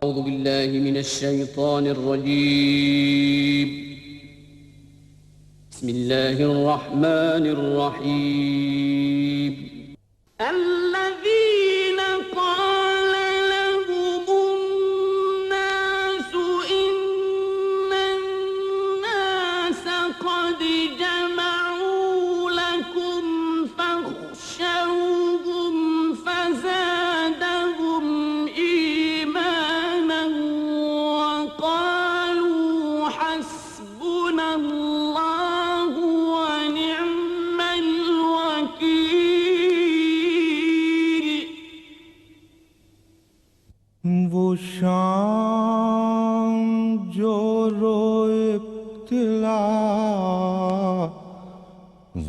أعوذ بالله من الشيطان الرجيم. بسم الله الرحمن الرحيم. الذين قال لهم الناس إن الناس قد جمعوا لكم فاخشوهم فزادهم إيمانا وقالوا حسبنا الله ونعم الوكيل. وہ شام جو روئے ابتلا،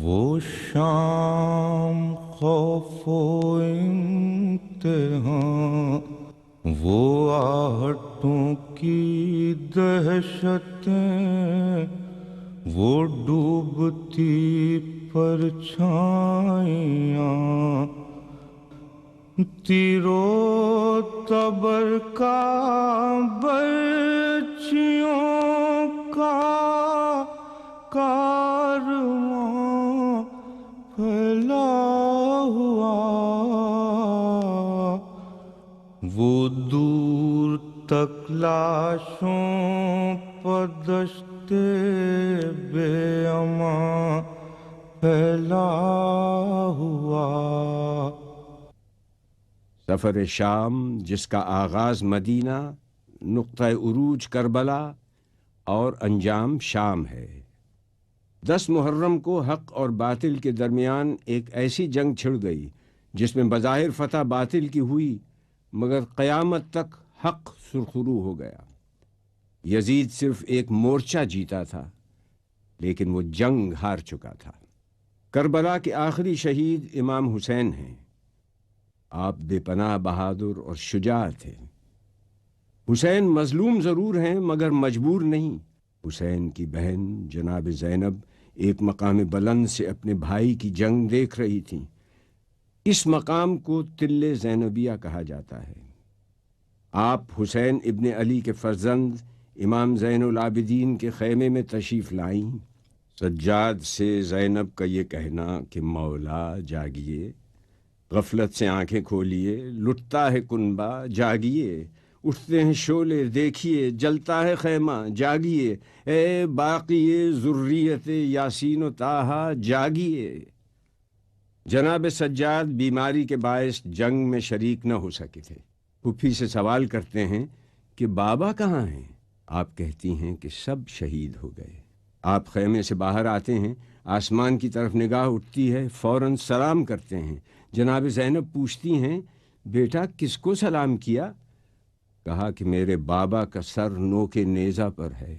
وہ شام خوف و امتحان، وہ آہٹوں کی دہشتیں، وہ ڈوبتی پرچھائیاں، تیرو تبر کا برچھیوں کا کارواں پھیلا ہوا، وہ دور تک لاشوں پر دشت بے امان پھیلا ہوا۔ سفر شام جس کا آغاز مدینہ، نقطہ عروج کربلا اور انجام شام ہے۔ 10 محرم کو حق اور باطل کے درمیان ایک ایسی جنگ چھڑ گئی جس میں بظاہر فتح باطل کی ہوئی، مگر قیامت تک حق سرخرو ہو گیا۔ یزید صرف ایک مورچہ جیتا تھا، لیکن وہ جنگ ہار چکا تھا۔ کربلا کے آخری شہید امام حسین ہیں۔ آپ بے پناہ بہادر اور شجاع تھے۔ حسین مظلوم ضرور ہیں مگر مجبور نہیں۔ حسین کی بہن جناب زینب ایک مقام بلند سے اپنے بھائی کی جنگ دیکھ رہی تھیں۔ اس مقام کو تل زینبیہ کہا جاتا ہے۔ آپ حسین ابن علی کے فرزند امام زین العابدین کے خیمے میں تشریف لائیں۔ سجاد سے زینب کا یہ کہنا کہ مولا جاگیے، غفلت سے آنکھیں کھولیے، لٹتا ہے کنبہ جاگیے، اٹھتے ہیں شعلے دیکھیے، جلتا ہے خیمہ جاگیے، اے باقی ذریت یاسین و طٰہٰ جاگیے۔ جناب سجاد بیماری کے باعث جنگ میں شریک نہ ہو سکے تھے۔ پھوپھی سے سوال کرتے ہیں کہ بابا کہاں ہیں؟ آپ کہتی ہیں کہ سب شہید ہو گئے۔ آپ خیمے سے باہر آتے ہیں، آسمان کی طرف نگاہ اٹھتی ہے، فوراً سلام کرتے ہیں۔ جناب زینب پوچھتی ہیں بیٹا کس کو سلام کیا؟ کہا کہ میرے بابا کا سر نوک نیزہ پر ہے۔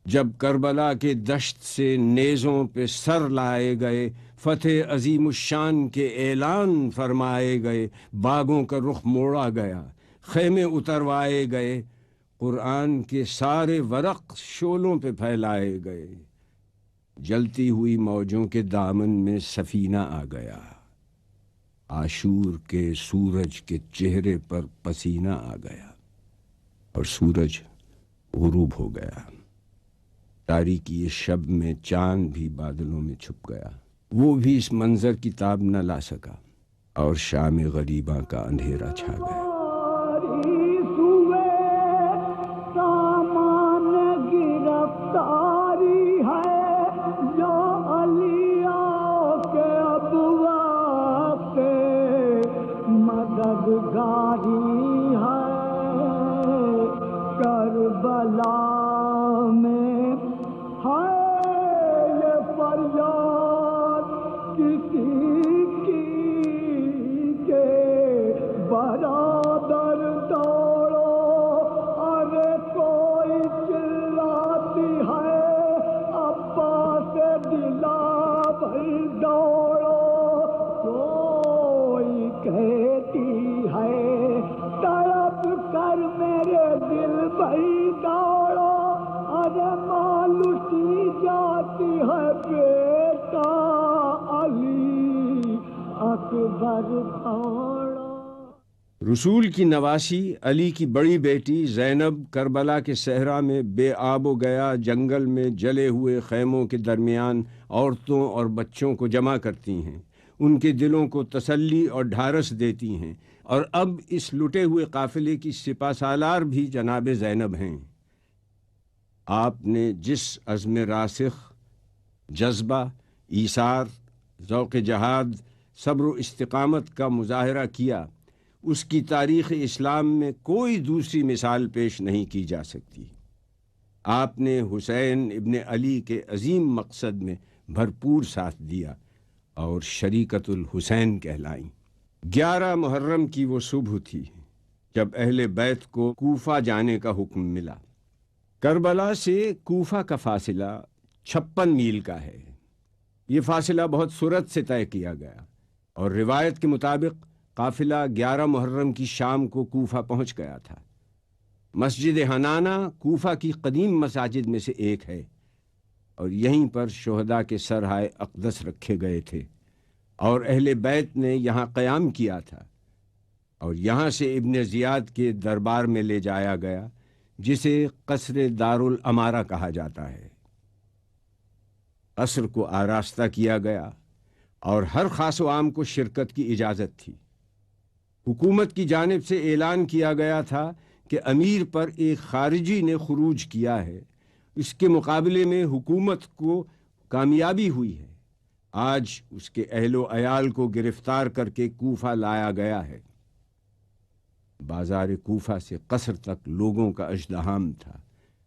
جب کربلا کے دشت سے نیزوں پہ سر لائے گئے، فتح عظیم الشان کے اعلان فرمائے گئے، باغوں کا رخ موڑا گیا، خیمے اتروائے گئے، قرآن کے سارے ورق شولوں پہ پھیلائے گئے، جلتی ہوئی موجوں کے دامن میں سفینہ آ گیا، عاشور کے سورج کے چہرے پر پسینہ آ گیا، اور سورج غروب ہو گیا۔ تاریکی شب میں چاند بھی بادلوں میں چھپ گیا، وہ بھی اس منظر کی تاب نہ لا سکا، اور شام غریباں کا اندھیرا چھا گیا۔ رسول کی نواسی علی کی بڑی بیٹی زینب کربلا کے صحرا میں بے آب و گیا جنگل میں جلے ہوئے خیموں کے درمیان عورتوں اور بچوں کو جمع کرتی ہیں، ان کے دلوں کو تسلی اور ڈھارس دیتی ہیں، اور اب اس لٹے ہوئے قافلے کی سپہ سالار بھی جناب زینب ہیں۔ آپ نے جس عزم راسخ، جذبہ، ایثار، ذوق جہاد، صبر و استقامت کا مظاہرہ کیا، اس کی تاریخ اسلام میں کوئی دوسری مثال پیش نہیں کی جا سکتی۔ آپ نے حسین ابن علی کے عظیم مقصد میں بھرپور ساتھ دیا اور شریکت الحسین کہلائیں۔ 11 محرم کی وہ صبح تھی جب اہل بیت کو کوفہ جانے کا حکم ملا۔ کربلا سے کوفہ کا فاصلہ 56 میل کا ہے۔ یہ فاصلہ بہت سرعت سے طے کیا گیا، اور روایت کے مطابق قافلہ 11 محرم کی شام کو کوفہ پہنچ گیا تھا۔ مسجد حنانہ کوفہ کی قدیم مساجد میں سے ایک ہے، اور یہیں پر شہداء کے سرہائے اقدس رکھے گئے تھے، اور اہل بیت نے یہاں قیام کیا تھا، اور یہاں سے ابن زیاد کے دربار میں لے جایا گیا، جسے قصر دارالامارہ کہا جاتا ہے۔ قصر کو آراستہ کیا گیا، اور ہر خاص و عام کو شرکت کی اجازت تھی۔ حکومت کی جانب سے اعلان کیا گیا تھا کہ امیر پر ایک خارجی نے خروج کیا ہے، اس کے مقابلے میں حکومت کو کامیابی ہوئی ہے۔ آج اس کے اہل و عیال کو گرفتار کر کے کوفہ لایا گیا ہے۔ بازار کوفہ سے قصر تک لوگوں کا ازدحام تھا۔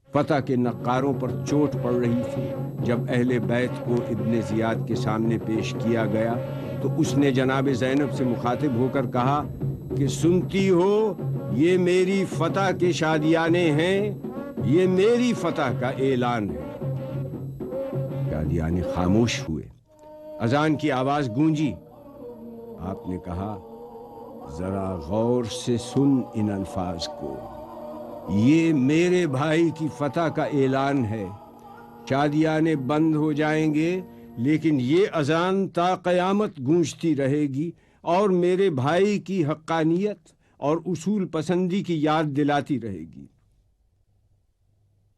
فتح کے نقاروں پر چوٹ پڑ رہی تھی۔ جب اہل بیت کو ابن زیاد کے سامنے پیش کیا گیا تو اس نے جناب زینب سے مخاطب ہو کر کہا کہ سنتی ہو، یہ میری فتح کے شادیانے ہیں، یہ میری فتح کا اعلان ہے۔ شادیانے خاموش ہوئے۔ اذان کی آواز گونجی۔ آپ نے کہا، ذرا غور سے سن ان الفاظ کو، یہ میرے بھائی کی فتح کا اعلان ہے۔ شادیانے بند ہو جائیں گے، لیکن یہ اذان تا قیامت گونجتی رہے گی اور میرے بھائی کی حقانیت اور اصول پسندی کی یاد دلاتی رہے گی۔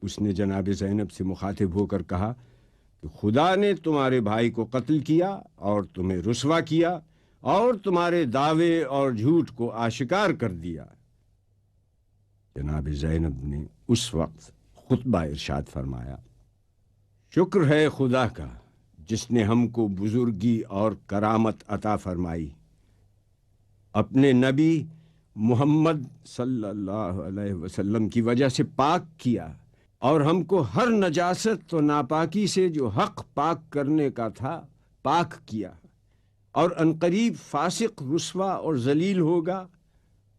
اس نے جناب زینب سے مخاطب ہو کر کہا کہ خدا نے تمہارے بھائی کو قتل کیا اور تمہیں رسوا کیا اور تمہارے دعوے اور جھوٹ کو آشکار کر دیا۔ جناب زینب نے اس وقت خطبہ ارشاد فرمایا، شکر ہے خدا کا جس نے ہم کو بزرگی اور کرامت عطا فرمائی، اپنے نبی محمد صلی اللہ علیہ وسلم کی وجہ سے پاک کیا، اور ہم کو ہر نجاست و ناپاکی سے جو حق پاک کرنے کا تھا پاک کیا، اور عنقریب فاسق رسوا اور ذلیل ہوگا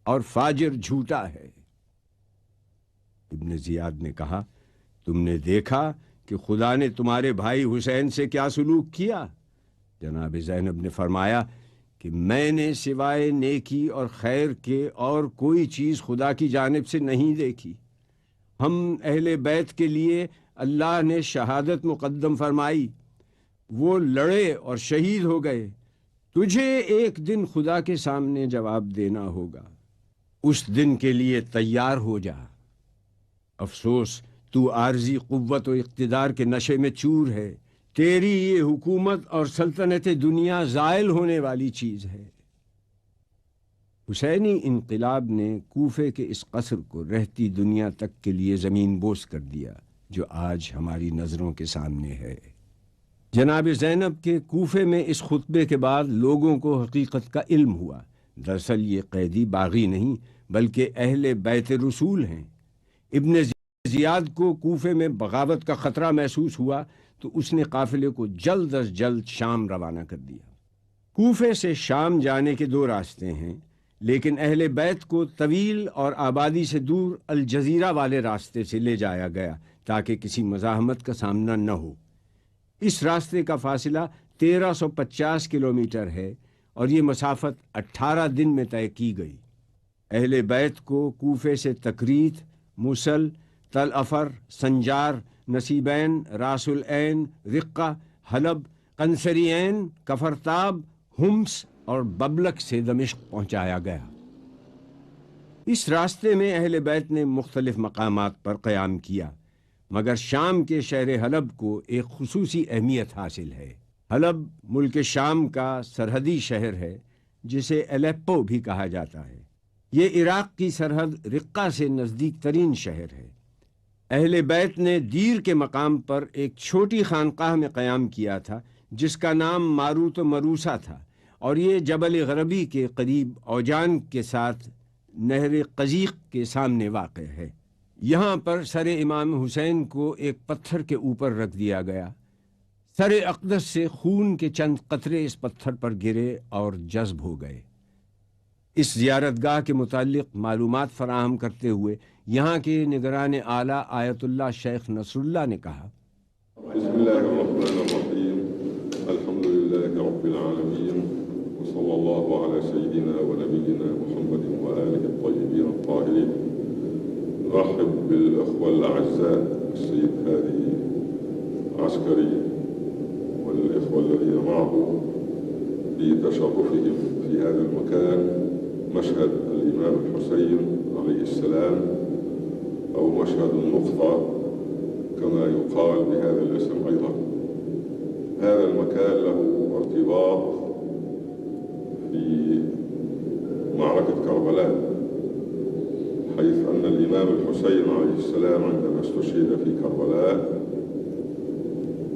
اور فاجر جھوٹا ہے۔ ابن زیاد نے کہا، تم نے دیکھا کہ خدا نے تمہارے بھائی حسین سے کیا سلوک کیا؟ جناب زینب نے فرمایا کہ میں نے سوائے نیکی اور خیر کے اور کوئی چیز خدا کی جانب سے نہیں دیکھی۔ ہم اہل بیت کے لیے اللہ نے شہادت مقدم فرمائی، وہ لڑے اور شہید ہو گئے۔ تجھے ایک دن خدا کے سامنے جواب دینا ہوگا، اس دن کے لیے تیار ہو جا۔ افسوس، تو عارضی قوت و اقتدار کے نشے میں چور ہے، تیری یہ حکومت اور سلطنت دنیا زائل ہونے والی چیز ہے۔ حسینی انقلاب نے کوفے کے اس قصر کو رہتی دنیا تک کے لیے زمین بوس کر دیا جو آج ہماری نظروں کے سامنے ہے۔ جناب زینب کے کوفے میں اس خطبے کے بعد لوگوں کو حقیقت کا علم ہوا۔ دراصل یہ قیدی باغی نہیں بلکہ اہل بیت رسول ہیں۔ ابن زیاد کو کوفے میں بغاوت کا خطرہ محسوس ہوا تو اس نے قافلے کو جلد از جلد شام روانہ کر دیا۔ کوفے سے شام جانے کے 2 راستے ہیں، لیکن اہل بیت کو طویل اور آبادی سے دور الجزیرہ والے راستے سے لے جایا گیا تاکہ کسی مزاحمت کا سامنا نہ ہو۔ اس راستے کا فاصلہ 1350 کلومیٹر ہے اور یہ مسافت 18 دن میں طے کی گئی۔ اہل بیت کو کوفے سے تکریت، موصل، تل افر، سنجار، نصیبین، راس العین، رقہ، حلب، قنصرین، کفرتاب، حمص اور ببلک سے دمشق پہنچایا گیا۔ اس راستے میں اہل بیت نے مختلف مقامات پر قیام کیا، مگر شام کے شہر حلب کو ایک خصوصی اہمیت حاصل ہے۔ حلب ملک شام کا سرحدی شہر ہے جسے الیپو بھی کہا جاتا ہے۔ یہ عراق کی سرحد رقہ سے نزدیک ترین شہر ہے۔ اہل بیت نے دیر کے مقام پر ایک چھوٹی خانقاہ میں قیام کیا تھا جس کا نام ماروت و مروسا تھا، اور یہ جبل غربی کے قریب اوجان کے ساتھ نہر قزیق کے سامنے واقع ہے۔ یہاں پر سر امام حسین کو ایک پتھر کے اوپر رکھ دیا گیا۔ سر اقدس سے خون کے چند قطرے اس پتھر پر گرے اور جذب ہو گئے۔ اس زیارت گاہ کے متعلق معلومات فراہم کرتے ہوئے یہاں کے نگران اعلیٰ آیت اللہ شیخ نصر اللہ نے کہا، بسم اللہ الرحمن الرحیم، الحمد للہ رب العالمین، وصلی اللہ علی سیدنا و نبینا محمد و آلہ الطیبین الطاہرین۔ رحب بالاخوة الاعزاء السيد هادي عسكري والإخوة الذين معه بتشرفهم في هذا المكان، مشهد الإمام الحسين عليه السلام أو مشهد النقطة كما يقال بهذا الاسم أيضا. هذا المكان له ارتباط في معركة كربلاء، حيث أن الإمام الحسين عليه السلام عندما استشهد في كربلاء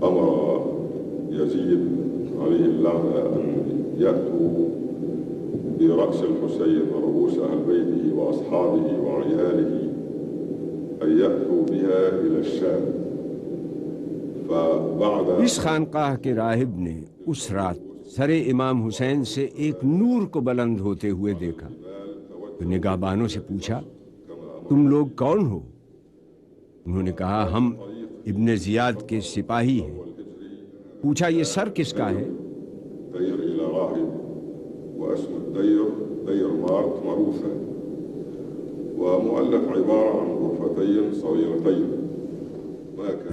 أمر يزيد عليه اللعنة أن يأتوا برأس الحسين ورؤوس أهل بيته وأصحابه وعياله أن يأتوا بها إلى الشام. فبعد اس خانقاہ کے راہب نے اس رات سر امام حسین سے ایک نور کو بلند ہوتے ہوئے دیکھا تو نگہبانوں سے پوچھا، تم لوگ کون ہو؟ انہوں نے کہا، ہم ابن زیاد کے سپاہی ہیں۔ پوچھا، یہ سر کس کا ہے؟ دير إلى راهب، واسم الدير دير مارت مروثة، ومؤلف عبارة عن غرفتين صغيرتين.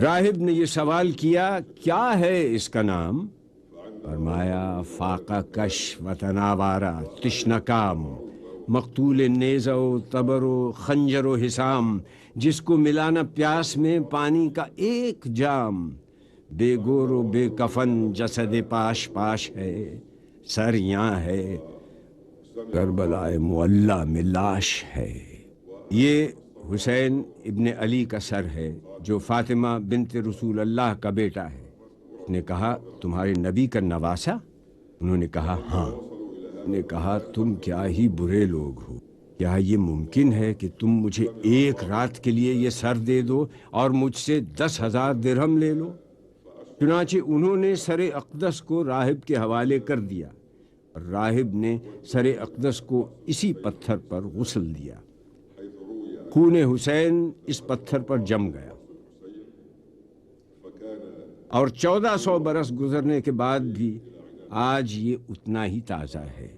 راہب نے یہ سوال کیا، کیا ہے اس کا نام؟ فرمایا، فاقہ کش و تناوارہ تشنکام، مقتول نیزہ و تبر و خنجر و حسام، جس کو ملانا پیاس میں پانی کا ایک جام، بے گور و بے کفن جسد پاش پاش ہے، سر یہاں ہے، کربلا معلیٰ میں لاش ہے۔ یہ حسین ابن علی کا سر ہے جو فاطمہ بنت رسول اللہ کا بیٹا ہے۔ اس نے کہا، تمہارے نبی کا نواسا؟ انہوں نے کہا، ہاں۔ نے کہا، تم کیا ہی برے لوگ ہو، کیا یہ ممکن ہے کہ تم مجھے ایک رات کے لیے یہ سر دے دو اور مجھ سے 10,000 درہم لے لو؟ چنانچہ انہوں نے سر اقدس کو راہب کے حوالے کر دیا اور راہب نے سر اقدس کو اسی پتھر پر غسل دیا۔ خون حسین اس پتھر پر جم گیا اور 1400 برس گزرنے کے بعد بھی آج یہ اتنا ہی تازہ ہے۔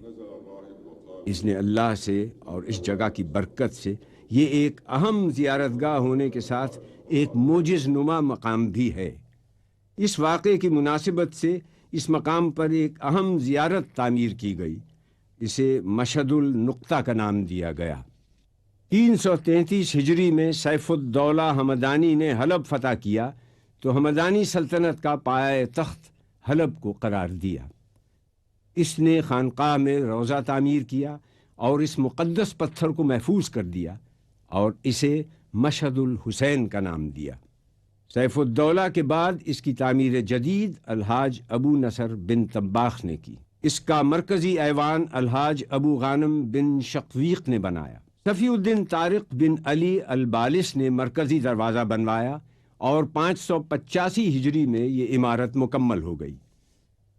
اس نے اللہ سے اور اس جگہ کی برکت سے یہ ایک اہم زیارت گاہ ہونے کے ساتھ ایک معجز نما مقام بھی ہے۔ اس واقعے کی مناسبت سے اس مقام پر ایک اہم زیارت تعمیر کی گئی، اسے مشہد النقطہ کا نام دیا گیا۔ 333 ہجری میں سیف الدولہ ہمدانی نے حلب فتح کیا تو ہمدانی سلطنت کا پایہ تخت حلب کو قرار دیا۔ اس نے خانقاہ میں روضہ تعمیر کیا اور اس مقدس پتھر کو محفوظ کر دیا اور اسے مشہد الحسین کا نام دیا۔ سیف الدولہ کے بعد اس کی تعمیر جدید الحاج ابو نصر بن طباخ نے کی۔ اس کا مرکزی ایوان الحاج ابو غانم بن شقویق نے بنایا۔ صفی الدین طارق بن علی البالس نے مرکزی دروازہ بنوایا اور 585 ہجری میں یہ عمارت مکمل ہو گئی۔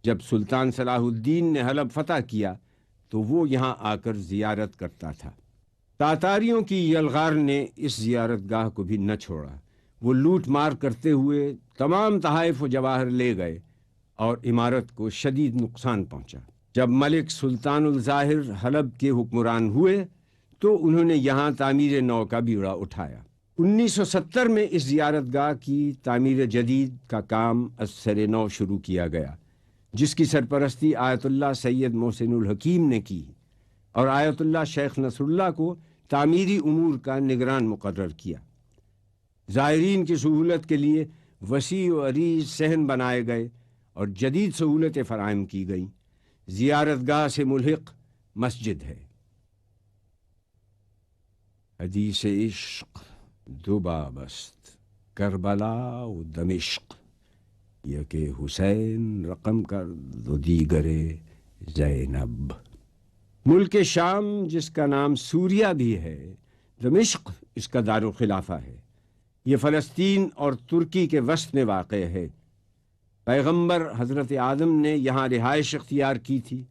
جب سلطان صلاح الدین نے حلب فتح کیا تو وہ یہاں آ کر زیارت کرتا تھا۔ تاتاریوں کی یلغار نے اس زیارت گاہ کو بھی نہ چھوڑا۔ وہ لوٹ مار کرتے ہوئے تمام تحائف و جواہر لے گئے اور عمارت کو شدید نقصان پہنچا۔ جب ملک سلطان الظاہر حلب کے حکمران ہوئے تو انہوں نے یہاں تعمیر نو کا بیڑا اٹھایا۔ 1970 میں اس زیارت گاہ کی تعمیر جدید کا کام از سر نو شروع کیا گیا، جس کی سرپرستی آیت اللہ سید محسن الحکیم نے کی، اور آیت اللہ شیخ نصر اللہ کو تعمیری امور کا نگران مقرر کیا۔ زائرین کی سہولت کے لیے وسیع و عریض صحن بنائے گئے اور جدید سہولتیں فراہم کی گئیں۔ زیارت گاہ سے ملحق مسجد ہے۔ حدیث عشق دو باب است، کربلا و دمشق، یک حسین رقم کر دو دیگر زینب۔ ملک شام جس کا نام سوریہ بھی ہے، دمشق اس کا دارالخلافہ ہے۔ یہ فلسطین اور ترکی کے وسط میں واقع ہے۔ پیغمبر حضرت آدم نے یہاں رہائش اختیار کی تھی۔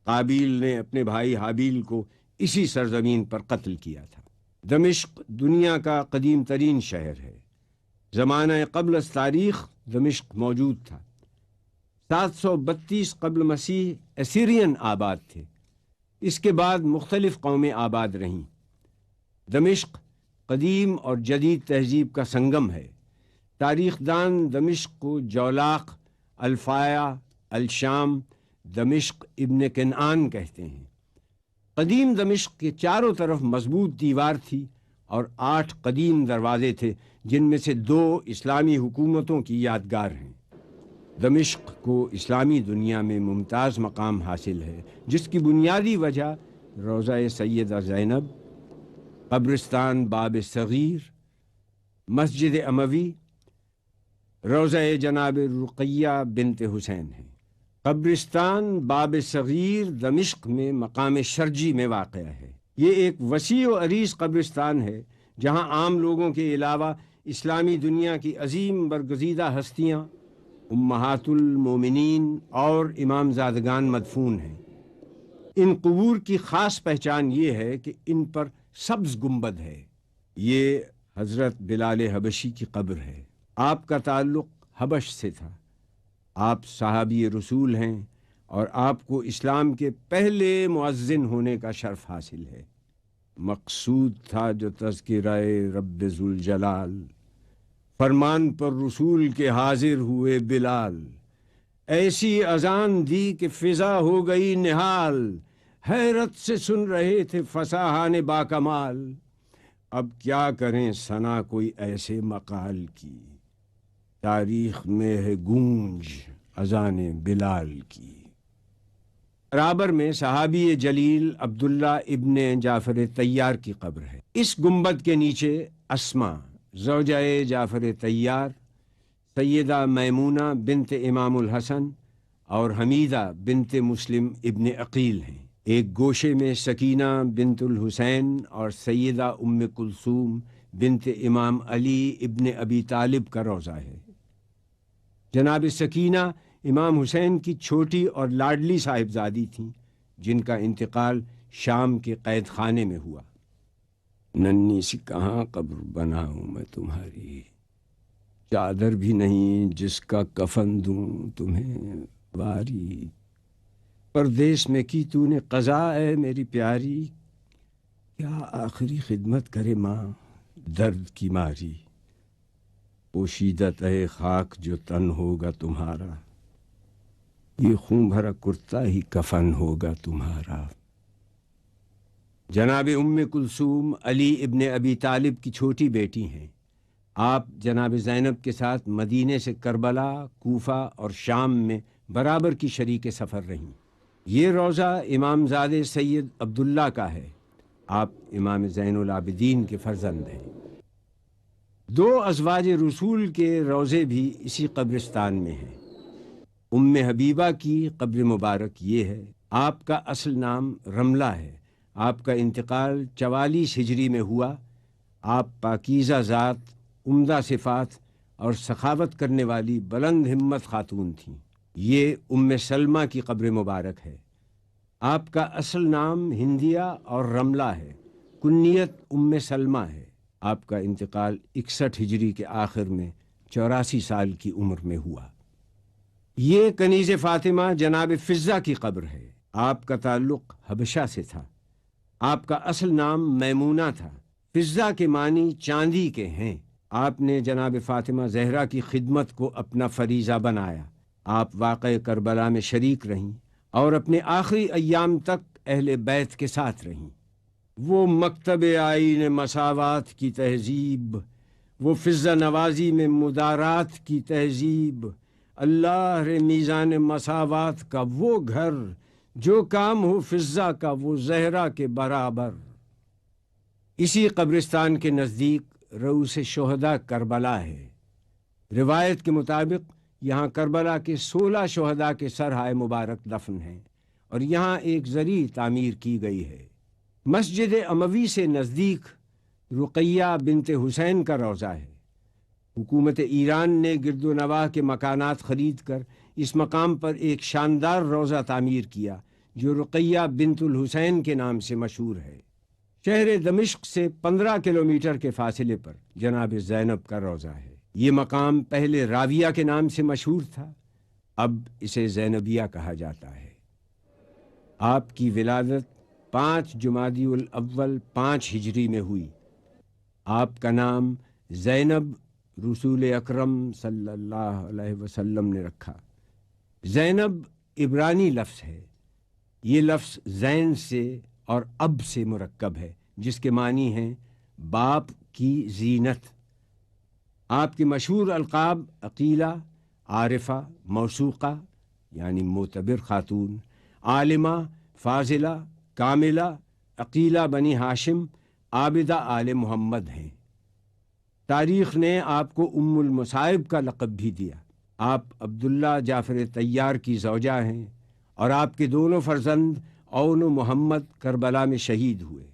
قابیل نے اپنے بھائی حابیل کو اسی سرزمین پر قتل کیا تھا۔ دمشق دنیا کا قدیم ترین شہر ہے۔ زمانہ قبل از تاریخ دمشق موجود تھا۔ 732 قبل مسیح اسیرین آباد تھے۔ اس کے بعد مختلف قومیں آباد رہیں۔ دمشق قدیم اور جدید تہذیب کا سنگم ہے۔ تاریخ دان دمشق کو جولاق، الفایا، الشام، دمشق ابن کنعان کہتے ہیں۔ قدیم دمشق کے چاروں طرف مضبوط دیوار تھی اور 8 قدیم دروازے تھے، جن میں سے 2 اسلامی حکومتوں کی یادگار ہیں۔ دمشق کو اسلامی دنیا میں ممتاز مقام حاصل ہے، جس کی بنیادی وجہ روضہ سیدہ زینب، قبرستان باب صغیر، مسجد اموی، روضہ جناب رقیہ بنت حسین ہے۔ قبرستان باب صغیر دمشق میں مقام شرجی میں واقع ہے۔ یہ ایک وسیع و عریض قبرستان ہے جہاں عام لوگوں کے علاوہ اسلامی دنیا کی عظیم برگزیدہ ہستیاں، امہات المومنین اور امام زادگان مدفون ہیں۔ ان قبور کی خاص پہچان یہ ہے کہ ان پر سبز گنبد ہے۔ یہ حضرت بلال حبشی کی قبر ہے۔ آپ کا تعلق حبش سے تھا۔ آپ صحابی رسول ہیں اور آپ کو اسلام کے پہلے مؤذن ہونے کا شرف حاصل ہے۔ مقصود تھا جو تذکرہ رب ذوالجلال، فرمان پر رسول کے حاضر ہوئے بلال، ایسی اذان دی کہ فضا ہو گئی نہال، حیرت سے سن رہے تھے فصاحان با کمال، اب کیا کریں ثنا کوئی ایسے مقال کی، تاریخ میں ہے گونج اذان بلال کی۔ رابر میں صحابی جلیل عبداللہ ابن جعفر طیار کی قبر ہے۔ اس گنبد کے نیچے اسما زوجہ جعفر طیار، سیدہ میمونہ بنت امام الحسن اور حمیدہ بنت مسلم ابن عقیل ہیں۔ ایک گوشے میں سکینہ بنت الحسین اور سیدہ ام کلثوم بنت امام علی ابن ابی طالب کا روضہ ہے۔ جناب سکینہ امام حسین کی چھوٹی اور لاڈلی صاحبزادی تھیں، جن کا انتقال شام کے قید خانے میں ہوا۔ ننھی سی کہاں قبر بناؤں میں تمہاری، چادر بھی نہیں جس کا کفن دوں تمہیں واری، پردیس میں کی تو نے قضا اے میری پیاری، کیا آخری خدمت کرے ماں درد کی ماری، پوشیدہ تہ خاک جو تن ہوگا تمہارا، یہ خون بھرا کرتا ہی کفن ہوگا تمہارا۔ جناب ام کلثوم علی ابن ابی طالب کی چھوٹی بیٹی ہیں۔ آپ جناب زینب کے ساتھ مدینے سے کربلا، کوفہ اور شام میں برابر کی شریک سفر رہیں۔ یہ روضہ امام زادہ سید عبداللہ کا ہے۔ آپ امام زین العابدین کے فرزند ہیں۔ 2 ازواج رسول کے روضے بھی اسی قبرستان میں ہیں۔ ام حبیبہ کی قبر مبارک یہ ہے۔ آپ کا اصل نام رملہ ہے۔ آپ کا انتقال 44 ہجری میں ہوا۔ آپ پاکیزہ ذات، عمدہ صفات اور سخاوت کرنے والی بلند ہمت خاتون تھیں۔ یہ ام سلمہ کی قبر مبارک ہے۔ آپ کا اصل نام ہندیہ اور رملہ ہے، کنیت ام سلمہ ہے۔ آپ کا انتقال 61 ہجری کے آخر میں 84 سال کی عمر میں ہوا۔ یہ کنیز فاطمہ جناب فضہ کی قبر ہے۔ آپ کا تعلق حبشہ سے تھا۔ آپ کا اصل نام میمونہ تھا۔ فضہ کے معنی چاندی کے ہیں۔ آپ نے جناب فاطمہ زہرا کی خدمت کو اپنا فریضہ بنایا۔ آپ واقعہ کربلا میں شریک رہیں اور اپنے آخری ایام تک اہل بیت کے ساتھ رہیں۔ وہ مکتب آئین مساوات کی تہذیب، وہ فضہ نوازی میں مدارات کی تہذیب، اللہ رے میزان مساوات کا وہ گھر، جو کام ہو فضہ کا وہ زہرا کے برابر۔ اسی قبرستان کے نزدیک رؤوس شہداء کربلا ہے۔ روایت کے مطابق یہاں کربلا کے 16 شہداء کے سرہائے مبارک دفن ہیں، اور یہاں ایک زرعی تعمیر کی گئی ہے۔ مسجد اموی سے نزدیک رقیہ بنت حسین کا روضہ ہے۔ حکومت ایران نے گرد و نواح کے مکانات خرید کر اس مقام پر ایک شاندار روضہ تعمیر کیا جو رقیہ بنت الحسین کے نام سے مشہور ہے۔ شہر دمشق سے 15 کلومیٹر کے فاصلے پر جناب زینب کا روضہ ہے۔ یہ مقام پہلے راویہ کے نام سے مشہور تھا، اب اسے زینبیہ کہا جاتا ہے۔ آپ کی ولادت 5 جمادی الاول 5 ہجری میں ہوئی۔ آپ کا نام زینب رسول اکرم صلی اللہ علیہ وسلم نے رکھا۔ زینب عبرانی لفظ ہے۔ یہ لفظ زین سے اور اب سے مرکب ہے، جس کے معنی ہیں باپ کی زینت۔ آپ کی مشہور القاب عقیلہ، عارفہ، موثوقہ یعنی معتبر خاتون، عالمہ، فاضلہ، کاملہ، عقیلہ بنی ہاشم، عابدہ آل محمد ہیں۔ تاریخ نے آپ کو ام المصائب کا لقب بھی دیا۔ آپ عبداللہ جعفر طیار کی زوجہ ہیں، اور آپ کے دونوں فرزند اون و محمد کربلا میں شہید ہوئے۔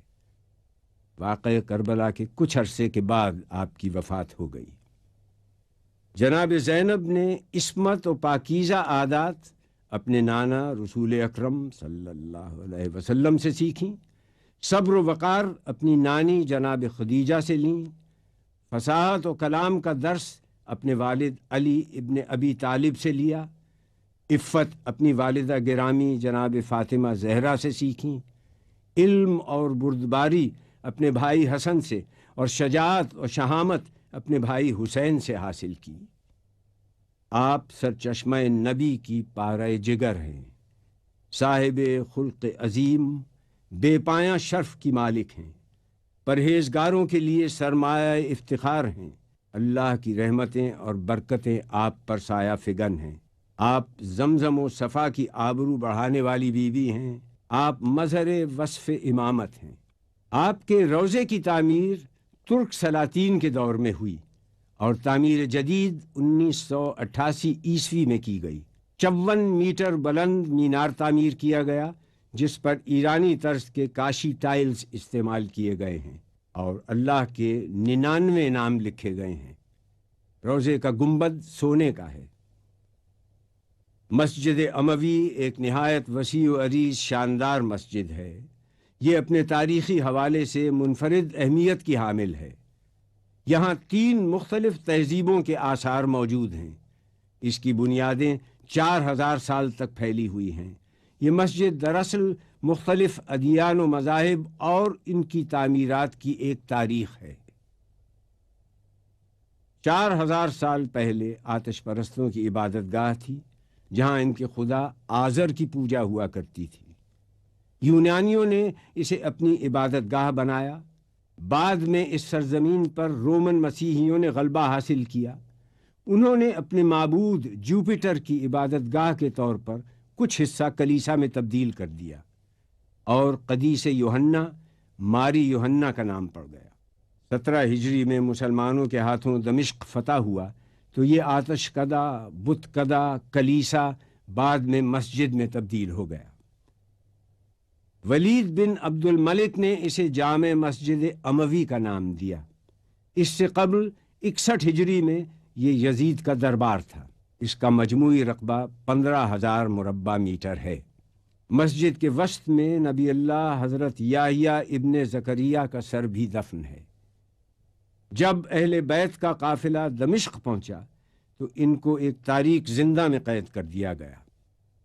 واقعہ کربلا کے کچھ عرصے کے بعد آپ کی وفات ہو گئی۔ جناب زینب نے عصمت و پاکیزہ عادات اپنے نانا رسول اکرم صلی اللہ علیہ وسلم سے سیکھیں، صبر و وقار اپنی نانی جناب خدیجہ سے لیں، فصاحت و کلام کا درس اپنے والد علی ابن ابی طالب سے لیا، عفت اپنی والدہ گرامی جناب فاطمہ زہرا سے سیکھیں، علم اور بردباری اپنے بھائی حسن سے، اور شجاعت و شہامت اپنے بھائی حسین سے حاصل کی۔ آپ سرچشمہ نبی کی پارہ جگر ہیں، صاحب خلق عظیم، بے پایاں شرف کی مالک ہیں، پرہیزگاروں کے لیے سرمایہ افتخار ہیں۔ اللہ کی رحمتیں اور برکتیں آپ پر سایہ فگن ہیں۔ آپ زمزم و صفا کی آبرو بڑھانے والی بیوی ہیں۔ آپ مظہر وصف امامت ہیں۔ آپ کے روضے کی تعمیر ترک سلاطین کے دور میں ہوئی، اور تعمیر جدید 1988 عیسوی میں کی گئی۔ 54 میٹر بلند مینار تعمیر کیا گیا، جس پر ایرانی طرز کے کاشی ٹائلز استعمال کیے گئے ہیں، اور اللہ کے 99 نام لکھے گئے ہیں۔ روضے کا گنبد سونے کا ہے۔ مسجد اموی ایک نہایت وسیع و عریض شاندار مسجد ہے۔ یہ اپنے تاریخی حوالے سے منفرد اہمیت کی حامل ہے۔ یہاں 3 مختلف تہذیبوں کے آثار موجود ہیں۔ اس کی بنیادیں 4000 سال تک پھیلی ہوئی ہیں۔ یہ مسجد دراصل مختلف ادیان و مذاہب اور ان کی تعمیرات کی ایک تاریخ ہے۔ 4000 سال پہلے آتش پرستوں کی عبادت گاہ تھی، جہاں ان کے خدا آزر کی پوجا ہوا کرتی تھی۔ یونانیوں نے اسے اپنی عبادت گاہ بنایا۔ بعد میں اس سرزمین پر رومن مسیحیوں نے غلبہ حاصل کیا۔ انہوں نے اپنے معبود جوپیٹر کی عبادت گاہ کے طور پر کچھ حصہ کلیسا میں تبدیل کر دیا، اور قدیس یوحنا ماری یوحنا کا نام پڑ گیا۔ 17 ہجری میں مسلمانوں کے ہاتھوں دمشق فتح ہوا تو یہ آتش کدہ، بت کدہ کلیسا بعد میں مسجد میں تبدیل ہو گیا۔ ولید بن عبد الملک نے اسے جامع مسجد اموی کا نام دیا۔ اس سے قبل 61 ہجری میں یہ یزید کا دربار تھا۔ اس کا مجموعی رقبہ 15000 مربع میٹر ہے۔ مسجد کے وسط میں نبی اللہ حضرت یحییٰ ابن زکریا کا سر بھی دفن ہے۔ جب اہل بیت کا قافلہ دمشق پہنچا تو ان کو ایک تاریک زندہ میں قید کر دیا گیا۔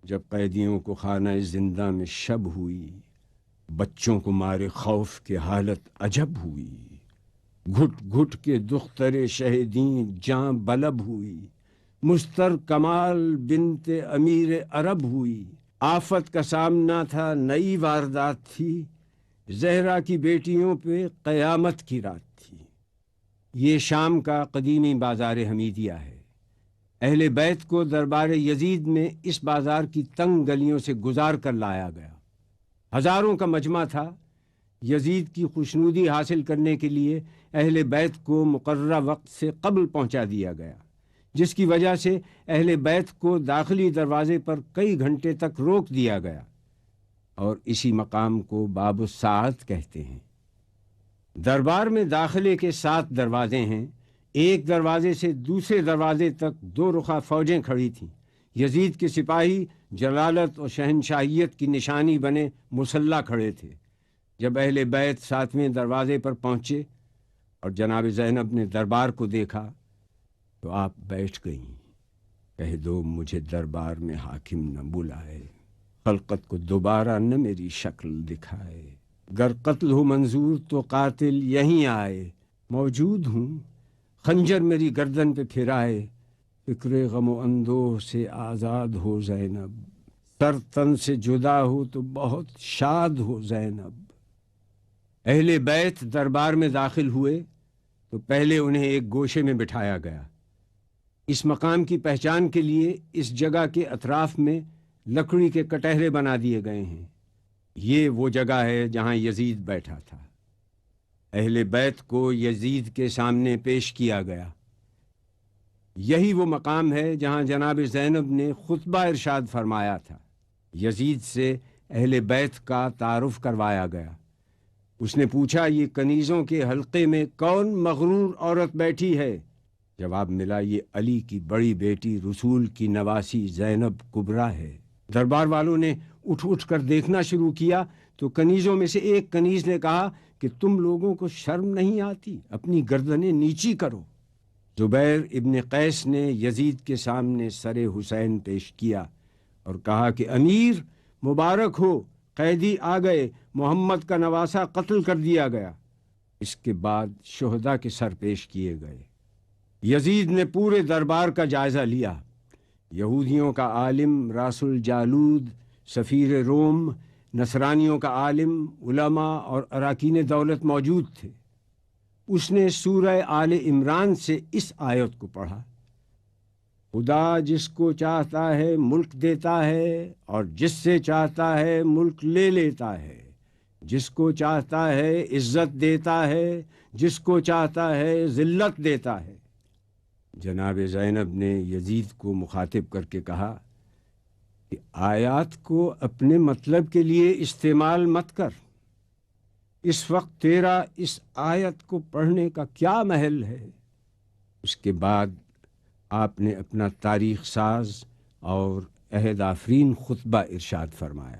جب قیدیوں کو خانہ زندہ میں شب ہوئی، بچوں کو مارے خوف کے حالت عجب ہوئی، گھٹ گھٹ کے دختر شہدیں جاں بلب ہوئی، مستر کمال بنت امیر عرب ہوئی۔ آفت کا سامنا تھا، نئی واردات تھی، زہرا کی بیٹیوں پہ قیامت کی رات تھی۔ یہ شام کا قدیمی بازار حمیدیہ ہے۔ اہل بیت کو دربار یزید میں اس بازار کی تنگ گلیوں سے گزار کر لایا گیا۔ ہزاروں کا مجمع تھا۔ یزید کی خوشنودی حاصل کرنے کے لیے اہل بیت کو مقررہ وقت سے قبل پہنچا دیا گیا، جس کی وجہ سے اہل بیت کو داخلی دروازے پر کئی گھنٹے تک روک دیا گیا، اور اسی مقام کو باب الساعت کہتے ہیں۔ دربار میں داخلے کے 7 دروازے ہیں۔ ایک دروازے سے دوسرے دروازے تک 2 رخا فوجیں کھڑی تھیں۔ یزید کے سپاہی جلالت اور شہنشاہیت کی نشانی بنے مسلح کھڑے تھے۔ جب اہل بیت 7ویں دروازے پر پہنچے اور جناب زینب نے دربار کو دیکھا تو آپ بیٹھ گئیں۔ کہہ دو مجھے دربار میں حاکم نہ بلائے، خلقت کو دوبارہ نہ میری شکل دکھائے، گر قتل ہو منظور تو قاتل یہیں آئے، موجود ہوں خنجر میری گردن پہ پھرائے، فکر غم و اندوہ سے آزاد ہو زینب، سر تن سے جدا ہو تو بہت شاد ہو زینب۔ اہل بیت دربار میں داخل ہوئے تو پہلے انہیں ایک گوشے میں بٹھایا گیا۔ اس مقام کی پہچان کے لیے اس جگہ کے اطراف میں لکڑی کے کٹہرے بنا دیے گئے ہیں۔ یہ وہ جگہ ہے جہاں یزید بیٹھا تھا۔ اہل بیت کو یزید کے سامنے پیش کیا گیا۔ یہی وہ مقام ہے جہاں جناب زینب نے خطبہ ارشاد فرمایا تھا۔ یزید سے اہل بیت کا تعارف کروایا گیا۔ اس نے پوچھا یہ کنیزوں کے حلقے میں کون مغرور عورت بیٹھی ہے؟ جواب ملا یہ علی کی بڑی بیٹی رسول کی نواسی زینب کبریٰ ہے۔ دربار والوں نے اٹھ کر دیکھنا شروع کیا تو کنیزوں میں سے ایک کنیز نے کہا کہ تم لوگوں کو شرم نہیں آتی؟ اپنی گردنیں نیچی کرو۔ زبیر ابن قیس نے یزید کے سامنے سر حسین پیش کیا اور کہا کہ امیر مبارک ہو، قیدی آ گئے، محمد کا نواسہ قتل کر دیا گیا۔ اس کے بعد شہداء کے سر پیش کیے گئے۔ یزید نے پورے دربار کا جائزہ لیا۔ یہودیوں کا عالم راس الجالود، سفیر روم، نصرانیوں کا عالم، علماء اور اراکین دولت موجود تھے۔ اس نے سورہ آل عمران سے اس آیت کو پڑھا، خدا جس کو چاہتا ہے ملک دیتا ہے اور جس سے چاہتا ہے ملک لے لیتا ہے، جس کو چاہتا ہے عزت دیتا ہے، جس کو چاہتا ہے ذلت دیتا ہے۔ جناب زینب نے یزید کو مخاطب کر کے کہا کہ آیات کو اپنے مطلب کے لیے استعمال مت کر۔ اس وقت تیرا اس آیت کو پڑھنے کا کیا محل ہے؟ اس کے بعد آپ نے اپنا تاریخ ساز اور عہد آفرین خطبہ ارشاد فرمایا۔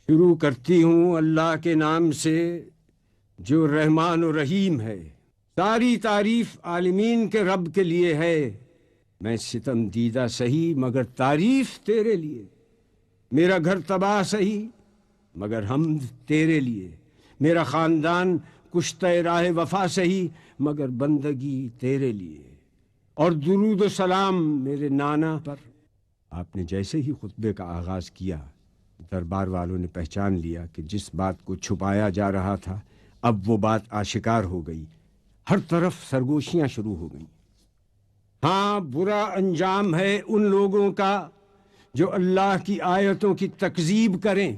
شروع کرتی ہوں اللہ کے نام سے جو رحمان و رحیم ہے۔ ساری تعریف عالمین کے رب کے لیے ہے۔ میں ستم دیدہ سہی مگر تعریف تیرے لیے، میرا گھر تباہ سہی مگر حمد تیرے لیے، میرا خاندان کشتہ راہ وفا سہی مگر بندگی تیرے لیے، اور درود و سلام میرے نانا پر۔ آپ نے جیسے ہی خطبے کا آغاز کیا، دربار والوں نے پہچان لیا کہ جس بات کو چھپایا جا رہا تھا اب وہ بات آشکار ہو گئی۔ ہر طرف سرگوشیاں شروع ہو گئیں۔ ہاں، برا انجام ہے ان لوگوں کا جو اللہ کی آیتوں کی تکذیب کریں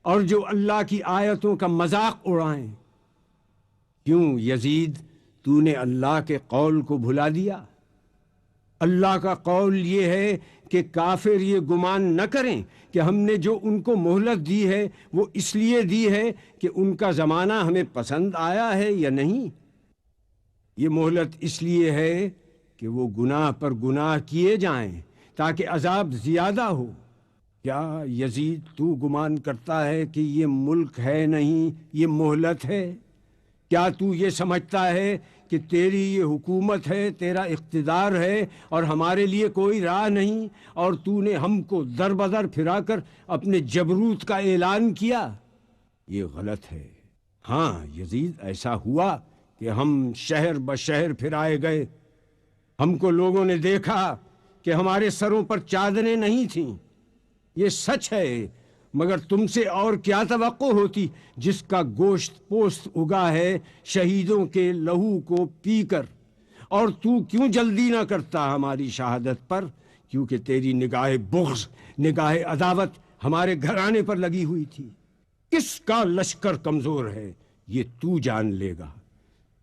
اور جو اللہ کی آیتوں کا مذاق اڑائیں۔ کیوں یزید، تو نے اللہ کے قول کو بھلا دیا؟ اللہ کا قول یہ ہے کہ کافر یہ گمان نہ کریں کہ ہم نے جو ان کو مہلت دی ہے وہ اس لیے دی ہے کہ ان کا زمانہ ہمیں پسند آیا ہے یا نہیں۔ یہ مہلت اس لیے ہے کہ وہ گناہ پر گناہ کیے جائیں تاکہ عذاب زیادہ ہو۔ کیا یزید تو گمان کرتا ہے کہ یہ ملک ہے نہیں، یہ مہلت ہے؟ کیا تو یہ سمجھتا ہے کہ تیری یہ حکومت ہے، تیرا اقتدار ہے اور ہمارے لیے کوئی راہ نہیں، اور تو نے ہم کو در بدر پھرا کر اپنے جبروت کا اعلان کیا؟ یہ غلط ہے۔ ہاں یزید، ایسا ہوا کہ ہم شہر بشہر پھرائے گئے، ہم کو لوگوں نے دیکھا کہ ہمارے سروں پر چادریں نہیں تھیں۔ یہ سچ ہے، مگر تم سے اور کیا توقع ہوتی جس کا گوشت پوست اگا ہے شہیدوں کے لہو کو پی کر؟ اور تو کیوں جلدی نہ کرتا ہماری شہادت پر؟ کیونکہ تیری نگاہ بغض، نگاہ عداوت ہمارے گھرانے پر لگی ہوئی تھی۔ کس کا لشکر کمزور ہے یہ تو جان لے گا۔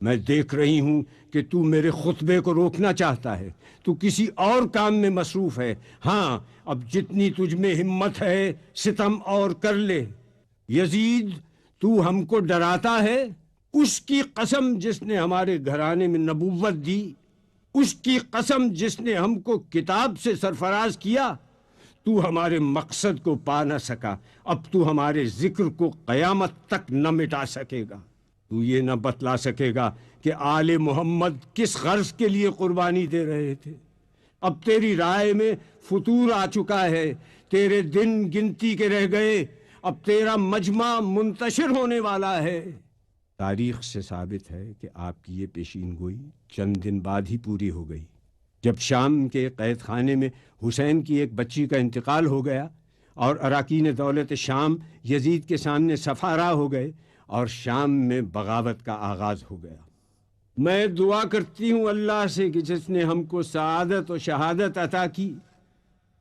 میں دیکھ رہی ہوں کہ تو میرے خطبے کو روکنا چاہتا ہے، تو کسی اور کام میں مصروف ہے۔ ہاں، اب جتنی تجھ میں ہمت ہے ستم اور کر لے۔ یزید، تو ہم کو ڈراتا ہے؟ اس کی قسم جس نے ہمارے گھرانے میں نبوت دی، اس کی قسم جس نے ہم کو کتاب سے سرفراز کیا، تو ہمارے مقصد کو پا نہ سکا، اب تو ہمارے ذکر کو قیامت تک نہ مٹا سکے گا۔ تو یہ نہ بتلا سکے گا کہ آل محمد کس غرض کے لیے قربانی دے رہے تھے۔ اب تیری رائے میں فتور آ چکا ہے، تیرے دن گنتی کے رہ گئے، اب تیرا مجمع منتشر ہونے والا ہے۔ تاریخ سے ثابت ہے کہ آپ کی یہ پیشین گوئی چند دن بعد ہی پوری ہو گئی، جب شام کے قید خانے میں حسین کی ایک بچی کا انتقال ہو گیا اور اراکین دولت شام یزید کے سامنے صفارا ہو گئے اور شام میں بغاوت کا آغاز ہو گیا۔ میں دعا کرتی ہوں اللہ سے کہ جس نے ہم کو سعادت و شہادت عطا کی،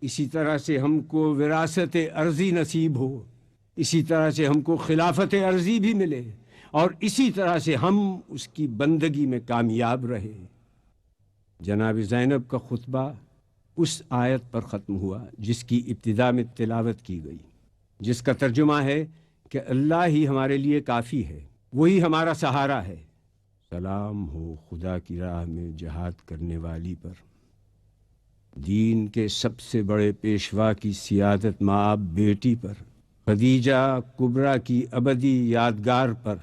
اسی طرح سے ہم کو وراثت ارضی نصیب ہو، اسی طرح سے ہم کو خلافت ارضی بھی ملے، اور اسی طرح سے ہم اس کی بندگی میں کامیاب رہے۔ جناب زینب کا خطبہ اس آیت پر ختم ہوا جس کی ابتدا میں تلاوت کی گئی، جس کا ترجمہ ہے کہ اللہ ہی ہمارے لیے کافی ہے، وہی ہمارا سہارا ہے۔ سلام ہو خدا کی راہ میں جہاد کرنے والی پر، دین کے سب سے بڑے پیشوا کی سیادت مآب بیٹی پر، خدیجہ کبریٰ کی ابدی یادگار پر،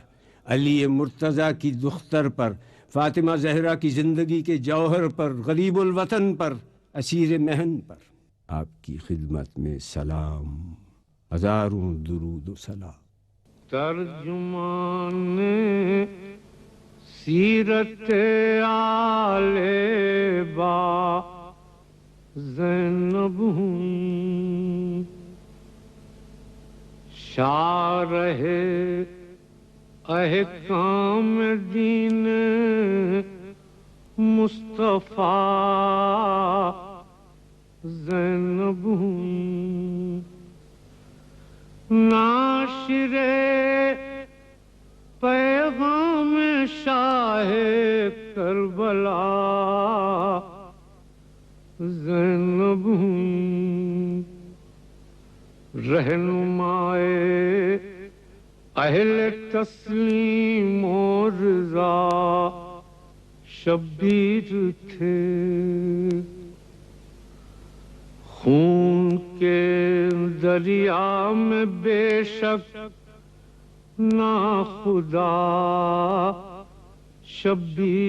علی مرتضیٰ کی دختر پر، فاطمہ زہرا کی زندگی کے جوہر پر، غریب الوطن پر، اسیر مہن پر۔ آپ کی خدمت میں سلام، ہزاروں درود و سلام۔ ترجمان سیرت آل با زینب ہوں، شارح احکام دین مصطفیٰ زینب ہوں، ناشر پیغام شاہ کربلا زینب ہوں، رہنمائے اہل تسلیم و رضا شبیر تھے، خون کے دریا میں بے شک نا خدا شبیر